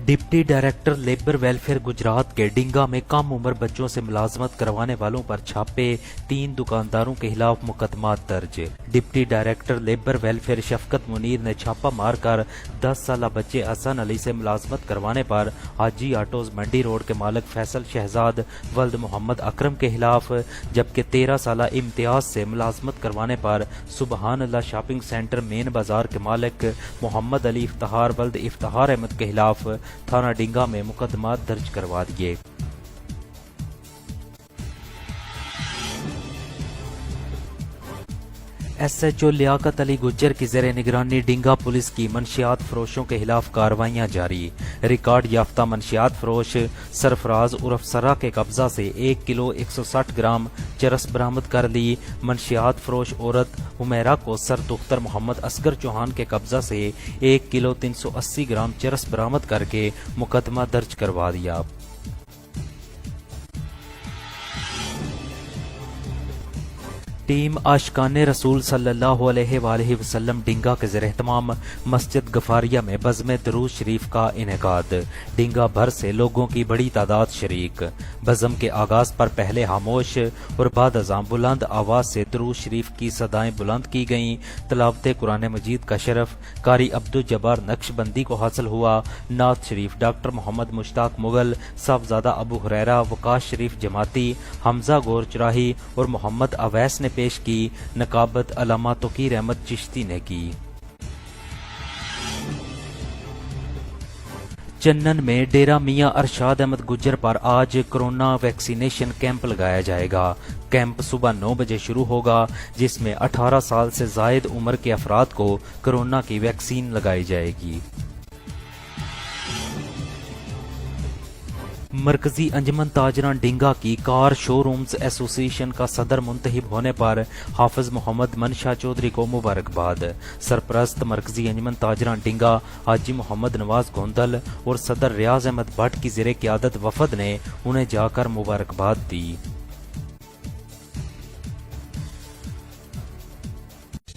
Deputy director labour welfare Gujarat के डिंगा में कम उम्र बच्चों से मुलाजमत करवाने वालों पर छापे, 3 दुकानदारों के खिलाफ मुकदमा दर्ज। डिप्टी डायरेक्टर लेबर वेलफेयर शफकत मुनीर ने छापा मारकर 10 साल बच्चे हसन अली से मुलाजमत करवाने पर हाजी आटोज मंडी रोड के मालिक फैसल शहजाद वल्द मोहम्मद अकरम के खिलाफ, जबकि 13 साल इम्तियाज से मुलाजमत करवाने पर सुबहान अल्लाह शॉपिंग सेंटर मेन बाजार के मालिक मोहम्मद अली इफ्तार वल्द इफ्तार अहमद के खिलाफ थाना डिंगा में मुकदमा दर्ज करवा दिए। SHO लियाकत अली गुज्जर की ज़ेरे निगरानी डिंगा पुलिस की मनशियात फरोशों के खिलाफ कार्रवाइयां जारी। रिकॉर्ड याफ्ता मनशियात फरोश सरफराज उर्फ सरा के कब्जा से 1 किलो 160 ग्राम चरस बरामद कर ली। मनशियात फरोश औरत हुमैरा को सरदुख्तर मोहम्मद असगर चौहान के कब्जा से 1 किलो 380 ग्राम चरस बरामद करके मुकदमा दर्ज करवा दिया। टीम आशिकाने रसूल सल्लल्लाहु अलैहि वसल्लम डिंगा के ज़ेर एहतमाम मस्जिद गफारिया में बज़्म दरूद शरीफ का इनेकाद। डिंगा भर से लोगों की बड़ी तादाद शरीक। बज़्म के आगाज पर पहले खामोश और बाद अज़ां बुलंद आवाज से दरूद शरीफ की सदाएं बुलंद की गईं। तलावत कुरान मजीद का शरफ कारी अब्दुल जब्बार नक्शबंदी को हासिल हुआ। नात शरीफ डॉक्टर मोहम्मद मुश्ताक मुगल, साहबजादा अबू हुरैरा, वकास शरीफ जमाती, हमजा गौर चराही और मोहम्मद अवैस ने पेश की। नकाबत अल्लामा तौकीर अहमद चिश्ती ने की। चन्नन में डेरा मियां अरशाद अहमद गुज्जर पर आज कोरोना वैक्सीनेशन कैंप लगाया जाएगा। कैंप सुबह 9 बजे शुरू होगा, जिसमें 18 साल से जायद उम्र के अफराद को कोरोना की वैक्सीन लगाई जाएगी। मरकजी अंजमन ताजरान डिंगा की कार शोरूम्स एसोसिएशन का सदर मुंतहिब होने पर हाफिज मोहम्मद मनशा चौधरी को मुबारकबाद। सरपरस्त मरकजी अंजमन ताजरान डिंगा हाजी मोहम्मद नवाज गोंदल और सदर रियाज अहमद भट्ट की ज़ेरे क़यादत वफद ने उन्हें जाकर मुबारकबाद दी।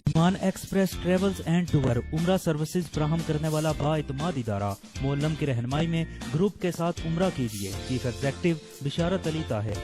ईमान एक्सप्रेस ट्रेवल्स एंड टूर उम्रा सर्विसेज फराहम करने वाला बाइतमाद इदारा। मोअल्लम की रहनुमाई में ग्रुप के साथ उम्रा कीजिए। चीफ एग्जेक्टिव बिशारत अली ताहिर।